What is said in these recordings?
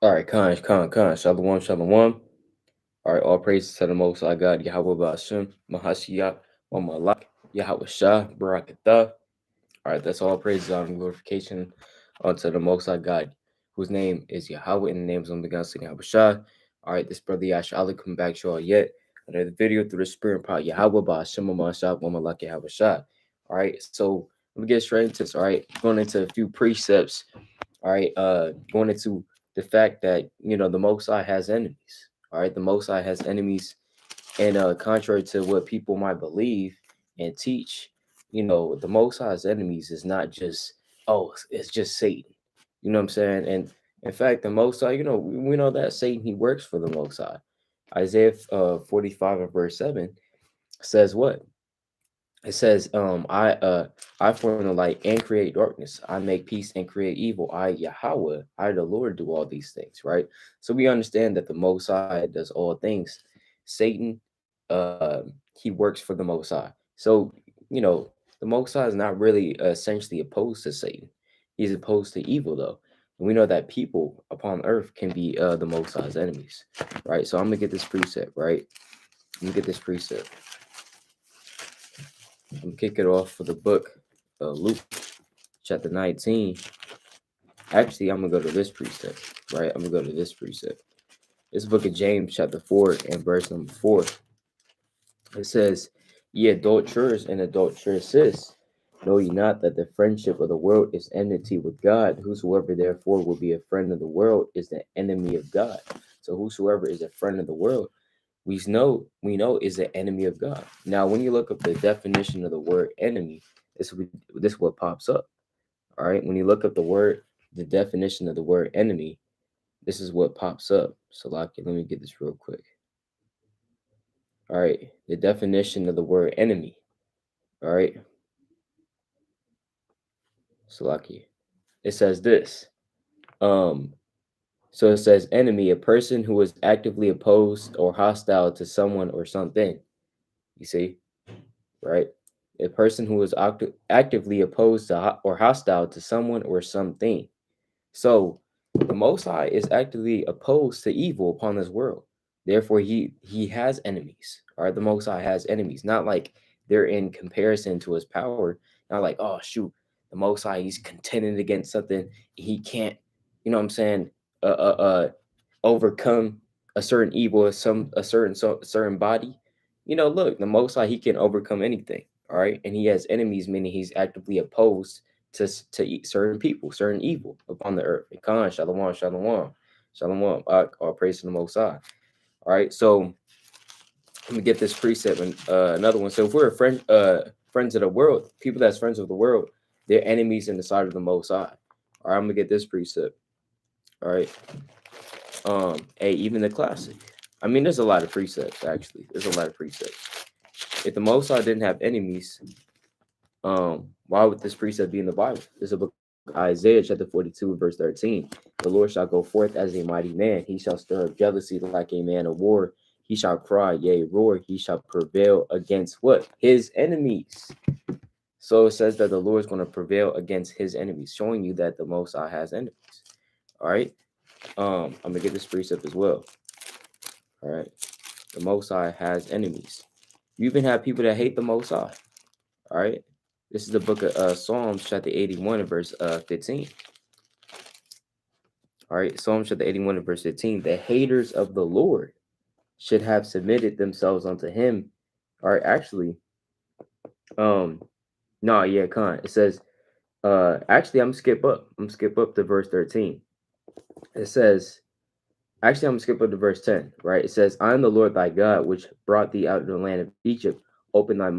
All right, Khan, Shalom, Shalom. All right, all praises to the Most High God, Yahweh Ba'ashem, Mahashiach, wa Malak, Yahweh Shah, Barakatah. All right, that's all praises and glorification unto the Most High God, whose name is Yahweh, and the name is on the God, Yahweh Shah. All right, this brother Yash Ali coming back to y'all yet another video through the Spirit part Yahweh Ba'ashem, Mahashiach, wa Malak, Yahweh Shah. All right, so let me get straight into this. All right, going into a few precepts. All right, going into the fact that the Most High has enemies. All right, the Most High has enemies, and contrary to what people might believe and teach, the Most High's enemies is not just it's just Satan. You know what I'm saying? And in fact, the Most High, we know that Satan he works for the Most High. Isaiah 45 and verse 7 says what? It says, I form the light and create darkness. I make peace and create evil. I, Yahweh, I, the Lord, do all these things, right? So we understand that the Most High does all things. Satan, he works for the Most High. So, the Most High is not really essentially opposed to Satan. He's opposed to evil, though. And we know that people upon earth can be the Most High's enemies, right? So I'm going to get this precept, right? I'm going to get this precept. I'm gonna kick it off for the book, Luke chapter 19. Actually, I'm gonna go to this precept, right? I'm gonna go to this precept. This book of James, chapter 4, and verse number 4. It says, Ye adulterers and adulteresses, know ye not that the friendship of the world is enmity with God? Whosoever therefore will be a friend of the world is the enemy of God. So whosoever is a friend of the world, we know is the enemy of God. Now, when you look up the definition of the word enemy, this is what pops up. All right, when you look up the definition of the word enemy, this is what pops up. So, let me get this real quick. All right, the definition of the word enemy. All right, Salaki. It says this. Um, so it says enemy, a person who is actively opposed or hostile to someone or something. You see, right? A person who is actively opposed to or hostile to someone or something. So the Most High is actively opposed to evil upon this world. Therefore, he has enemies. All right, the Most High has enemies. Not like they're in comparison to his power. Not like, oh shoot, the Most High he's contending against something he can't. You know what I'm saying? Overcome a certain evil, certain body. Look, the Most High he can overcome anything. All right, and he has enemies, meaning he's actively opposed to eat certain people, certain evil upon the earth. And Khan, Shalom, Shalom, Shalom, all praise to the Most High. All right, so let me get this precept and another one. So if we're friends of the world, people that's friends of the world, they're enemies in the sight of the Most High. All right, I'm gonna get this precept. All right, hey, even the classic. I mean, there's a lot of precepts actually. There's a lot of precepts. If the Most High didn't have enemies, why would this precept be in the Bible? There's a book Isaiah chapter 42 verse 13. The Lord shall go forth as a mighty man. He shall stir up jealousy like a man of war. He shall cry, yea, roar. He shall prevail against what? His enemies. So it says that the Lord is going to prevail against his enemies, showing you that the Most High has enemies. All right. I'm gonna get this precept as well. All right. The Most High has enemies. You even have people that hate the Most High. All right. This is the book of Psalms, chapter 81, and verse 15. All right. Psalms, chapter 81, and verse 15. The haters of the Lord should have submitted themselves unto him. All right. Actually, no, yeah, Khan. It says, actually, I'm skip up. I'm skip up to verse 13. It says, actually, I'm gonna skip up to verse 10, right? It says, I am the Lord thy God, which brought thee out of the land of Egypt. Open thy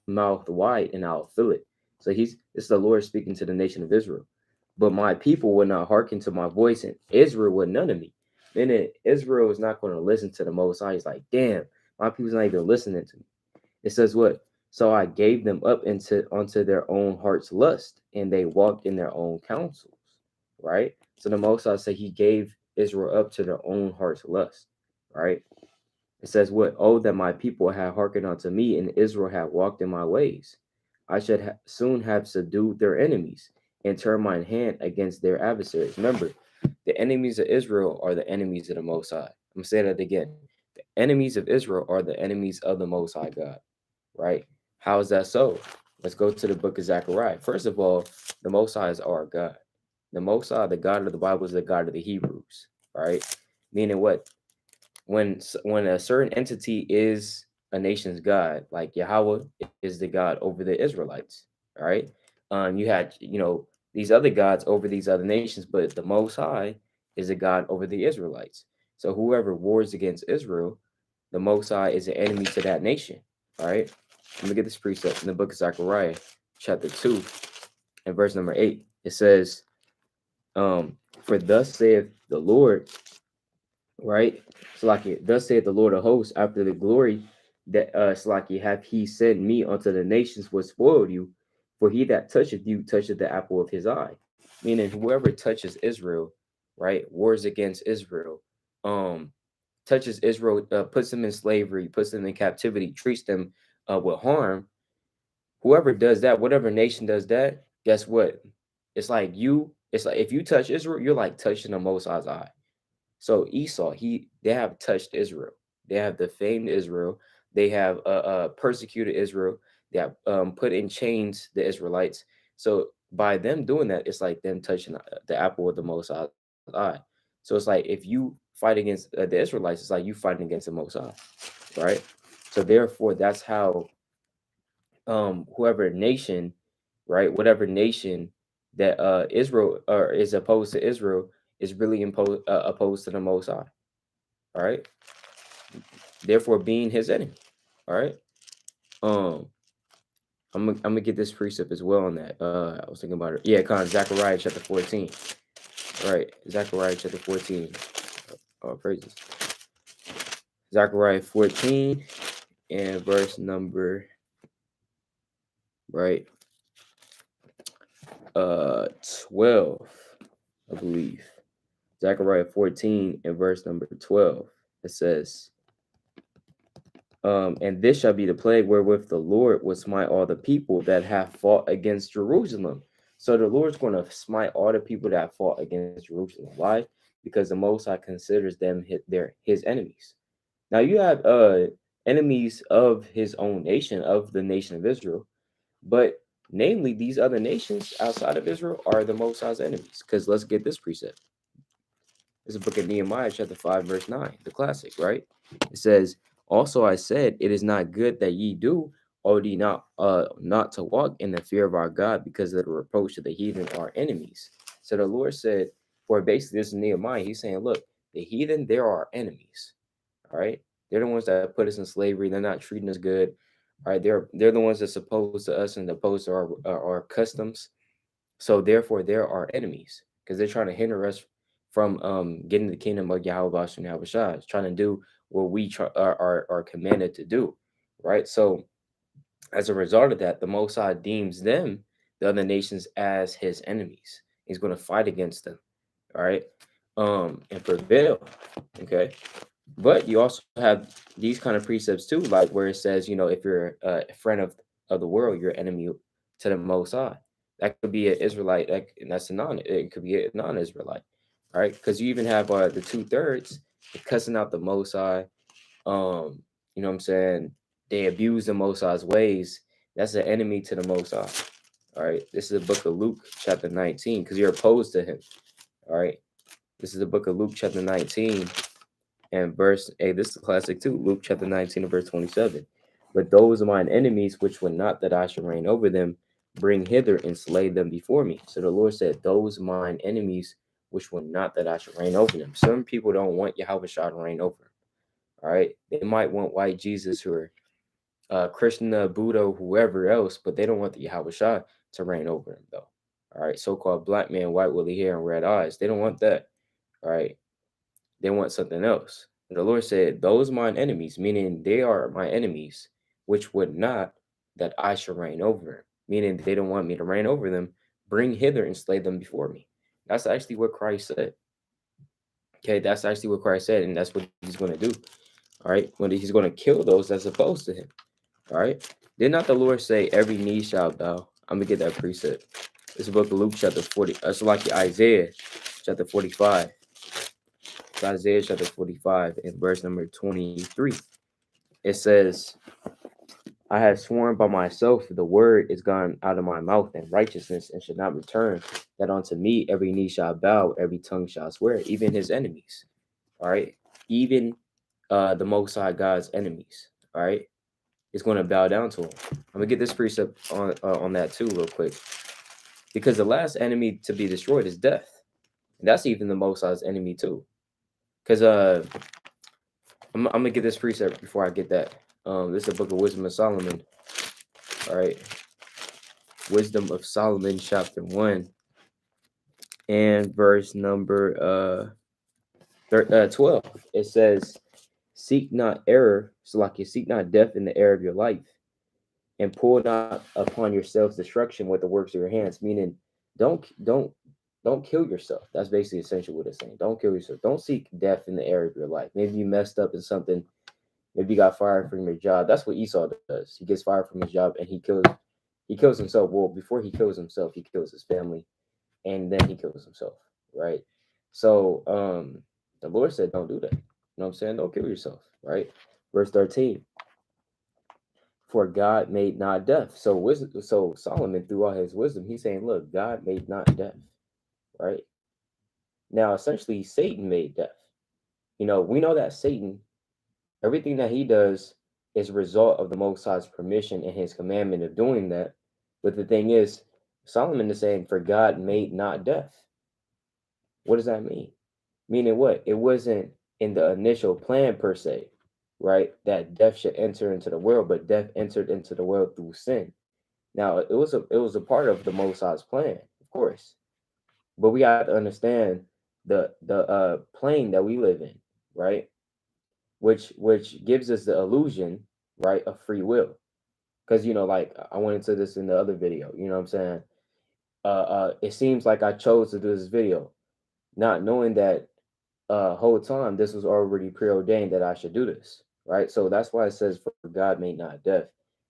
mouth wide, and I'll fill it. So it's the Lord speaking to the nation of Israel. But my people would not hearken to my voice, and Israel would none of me. Then Israel is not going to listen to the Most High. He's like, damn, my people's not even listening to me. It says what? So I gave them up onto their own heart's lust, and they walked in their own counsels. Right? So the Most High said he gave Israel up to their own heart's lust. Right? It says what? Oh, that my people had hearkened unto me, and Israel had walked in my ways. I should soon have subdued their enemies and turned mine hand against their adversaries. Remember, The enemies of Israel are the enemies of the Most High. I'm gonna say that again. The enemies of Israel are the enemies of the Most High God. Right? How is that so? Let's go to the book of Zechariah. First of all, the Most High is our God. The Most High, the God of the Bible, is the God of the Hebrews. Right? Meaning what? When a certain entity is a nation's God, like Yahweh is the God over the Israelites, all right? You had these other gods over these other nations, but the Most High is a God over the Israelites. So whoever wars against Israel, the Most High is an enemy to that nation. All right. Let me get this precept in the book of Zechariah, chapter 2, and verse number 8. It says, "For thus saith the Lord." Right? Salaki, thus saith the Lord of hosts, after the glory that Salaki hath he sent me unto the nations which spoiled you, for he that toucheth you toucheth the apple of his eye. Meaning whoever touches Israel, right, wars against Israel, touches Israel, puts them in slavery, puts them in captivity, treats them with harm. Whoever does that, whatever nation does that, guess what? It's like if you touch Israel, you're like touching the Most High's eye. So Esau, they have touched Israel. They have defamed Israel. They have persecuted Israel. They have put in chains the Israelites. So by them doing that, it's like them touching the apple of the Most High's eye. So it's like if you fight against the Israelites, it's like you fighting against the Most High, right? So therefore, that's how whoever nation, right, whatever nation that Israel or is opposed to Israel is really opposed to the Most High. All right. Therefore, being his enemy. All right. Um, I'm gonna get this precept as well on that. I was thinking about it. Yeah, Zechariah chapter 14. All right, Zechariah chapter 14. Oh, praises. Zechariah 14 and verse number right 12, I believe. Zechariah 14 and verse number 12. It says, and this shall be the plague wherewith the Lord will smite all the people that have fought against Jerusalem. So the Lord's going to smite all the people that fought against Jerusalem. Why? Because the Most High considers them his enemies. Now you have enemies of his own nation, of the nation of Israel, but namely these other nations outside of Israel are the Most High's enemies. Because let's get this precept. It's a book of Nehemiah, chapter 5, verse 9, the classic, right? It says, also I said, it is not good that ye do, or ye not to walk in the fear of our God, because of the reproach of the heathen, our enemies. So the Lord said, for basically this is Nehemiah, he's saying, look, the heathen, they're our enemies. All right. They're the ones that put us in slavery. They're not treating us good. All right. They're the ones that's opposed to us and opposed to our customs. So therefore, they're our enemies because they're trying to hinder us from getting the kingdom of Yahweh and Yahweh Shai, trying to do what we are commanded to do, right? So as a result of that, the Most High deems them, the other nations, as his enemies. He's going to fight against them, all right, and prevail, okay? But you also have these kind of precepts too, like where it says, if you're a friend of the world, you're enemy to the Most High. That could be an Israelite. That's a non. It could be a non-Israelite, right? Because you even have the 2/3 cussing out the Most High. You know what I'm saying? They abuse the Most High's ways. That's an enemy to the Most High. All right. This is the book of Luke, chapter 19, because you're opposed to him. All right. This is the book of Luke, chapter 19. And verse, hey, this is a classic too, Luke chapter 19 and verse 27. But those of mine enemies, which would not that I should reign over them, bring hither and slay them before me. So the Lord said, those mine enemies, which would not that I should reign over them. Some people don't want Yahweh Shah to reign over them. All right. They might want white Jesus or Krishna, Buddha, whoever else, but they don't want the Yahweh Shah to reign over them, though. All right. So-called black man, white woolly hair, and red eyes. They don't want that. All right. They want something else. And the Lord said, those mine enemies, meaning they are my enemies, which would not that I should reign over them, meaning they don't want me to reign over them, bring hither and slay them before me. That's actually what Christ said. Okay, that's actually what Christ said, and that's what he's going to do. All right, when he's going to kill those that's opposed to him. All right, did not the Lord say, every knee shall bow? I'm going to get that precept. It's the book of Luke chapter 40. It's like Isaiah chapter 45. It's Isaiah chapter 45 and verse number 23. It says, I have sworn by myself, the word is gone out of my mouth, and righteousness, and should not return, that unto me every knee shall bow, every tongue shall swear, even his enemies. All right. Even the Most High God's enemies. All right. Is going to bow down to him. I'm gonna get this precept on that too, real quick, because the last enemy to be destroyed is death, and that's even the Most High's enemy too. Because I'm gonna get this precept before I get that. This is the Book of Wisdom of Solomon. All right, Wisdom of Solomon, chapter 1, and verse number 12. It says, "Seek not error, so like you seek not death in the air of your life, and pull not upon yourselves destruction with the works of your hands." Meaning, don't kill yourself. That's basically essentially what it's saying. Don't kill yourself. Don't seek death in the area of your life. Maybe you messed up in something. Maybe you got fired from your job. That's what Esau does. He gets fired from his job and he kills himself. Well, before he kills himself, he kills his family, and then he kills himself. Right. So the Lord said, don't do that. You know what I'm saying? Don't kill yourself. Right. Verse 13. For God made not death. So wisdom, so Solomon, through all his wisdom, he's saying, look, God made not death. Right. Now, essentially, Satan made death. We know that Satan, everything that he does is a result of the Most High's permission and his commandment of doing that. But the thing is, Solomon is saying, for God made not death. What does that mean? Meaning what? It wasn't in the initial plan per se, right? That death should enter into the world, but death entered into the world through sin. Now, it was a part of the Most High's plan, of course. But we have to understand the plane that we live in, right? Which gives us the illusion, right, of free will. Because like I went into this in the other video, you know what I'm saying? It seems like I chose to do this video, not knowing that whole time this was already preordained that I should do this, right? So that's why it says, for God made not death,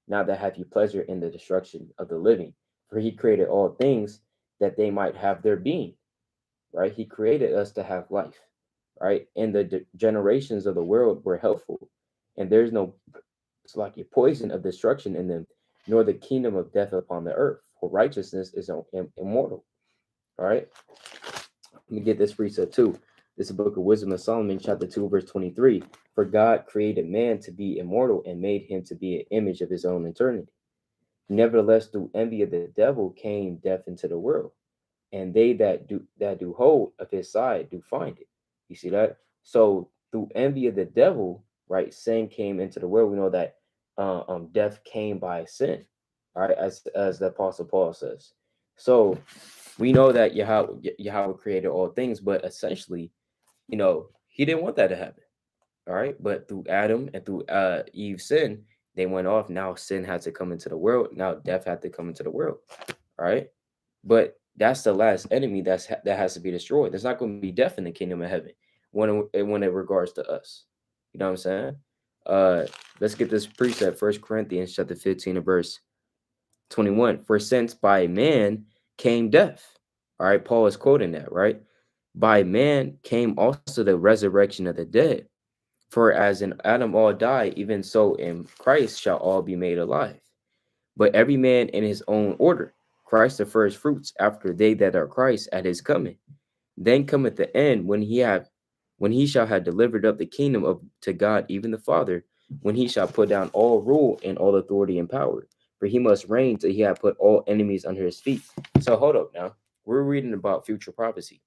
not that have you pleasure in the destruction of the living, for he created all things that they might have their being, right? He created us to have life, right? And the generations of the world were helpful, and there's no, it's like a poison of destruction in them, nor the kingdom of death upon the earth. For righteousness is immortal. All right. Let me get this precept too. This is the Book of Wisdom of Solomon, chapter 2, verse 23. For God created man to be immortal and made him to be an image of his own eternity. Nevertheless, through envy of the devil came death into the world, and they that do hold of his side do find it. You see that? So through envy of the devil, right, sin came into the world. We know that death came by sin, all right, as the Apostle Paul says. So we know that Yahweh created all things, but essentially, he didn't want that to happen. All right. But through Adam and through Eve's sin, they went off. Now sin had to come into the world. Now death had to come into the world. All right. But that's the last enemy that has to be destroyed. There's not going to be death in the kingdom of heaven when it regards to us. You know what I'm saying? Let's get this precept, 1 Corinthians chapter 15 and verse 21. For since by man came death. All right, Paul is quoting that, right? By man came also the resurrection of the dead. For as in Adam all die, even so in Christ shall all be made alive. But every man in his own order. Christ the first fruits, after they that are Christ at his coming. Then cometh the end, when he shall have delivered up the kingdom to God, even the Father, when he shall put down all rule and all authority and power. For he must reign till he have put all enemies under his feet. So hold up now. We're reading about future prophecy.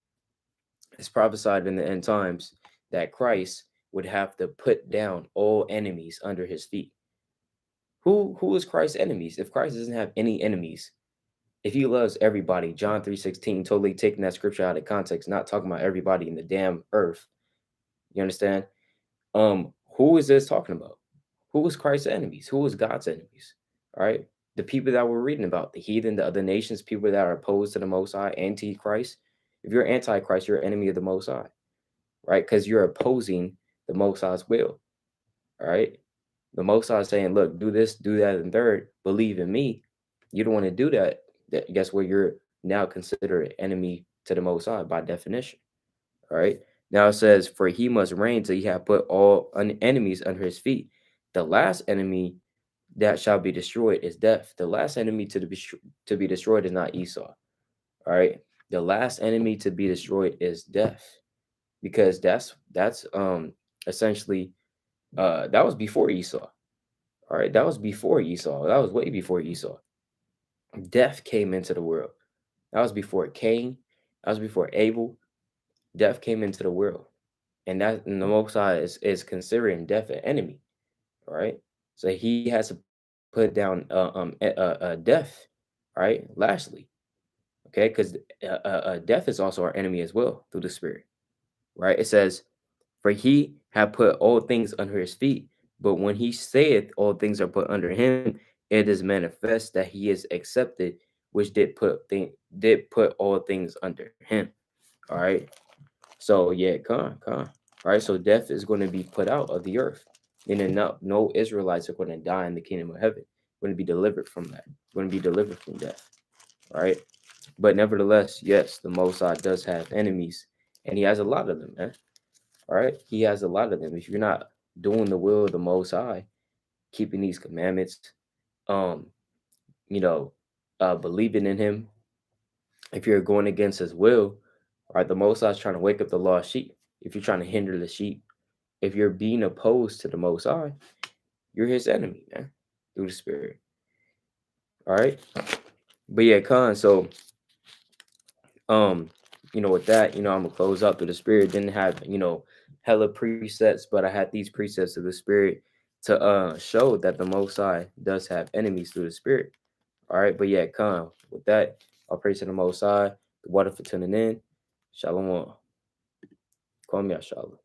It's prophesied in the end times that Christ would have to put down all enemies under his feet. Who is Christ's enemies? If Christ doesn't have any enemies, if he loves everybody, John 3:16, totally taking that scripture out of context, not talking about everybody in the damn earth. You understand? Who is this talking about? Who is Christ's enemies? Who is God's enemies? All right. The people that we're reading about, the heathen, the other nations, people that are opposed to the Most High, anti-Christ. If you're anti-Christ, you're an enemy of the Most High, right? Because you're opposing the Most High's will. All right. The Most High is saying, look, do this, do that, and third, believe in me. You don't want to do that. Guess what? You're now considered an enemy to the Most High by definition. All right. Now it says, for he must reign till he have put all enemies under his feet. The last enemy that shall be destroyed is death. The last enemy to be destroyed is not Esau. All right. The last enemy to be destroyed is death, because that's essentially that was before Esau. All right. That was before Esau. That was way before Esau. Death came into the world. That was before Cain. That was before Abel. Death came into the world. And the Most High is considering death an enemy. All right. So he has to put down death. All right. Lastly. Okay. Because death is also our enemy as well through the spirit. Right. It says, for he have put all things under his feet. But when he saith all things are put under him, it is manifest that he is accepted, which did put all things under him. All right. So yeah, con. All right. So death is going to be put out of the earth. Meaning no Israelites are going to die in the kingdom of heaven. Going to be delivered from that. Going to be delivered from death. All right. But nevertheless, yes, the Most High does have enemies, and he has a lot of them, man. All right. He has a lot of them. If you're not doing the will of the Most High, keeping these commandments, um, you know, believing in him, if you're going against his will, right, the Most High is trying to wake up the lost sheep. If you're trying to hinder the sheep, if you're being opposed to the Most High, you're his enemy, man, through the spirit. All right. But yeah, Khan, so with that, I'm gonna close out through the spirit. Didn't have, hella presets, but I had these presets of the spirit to show that the Most High does have enemies through the spirit. All right, but yeah, Khan, with that, I'll praise to the Most High, the water for tuning in. Shalom. Call me out, Shalom.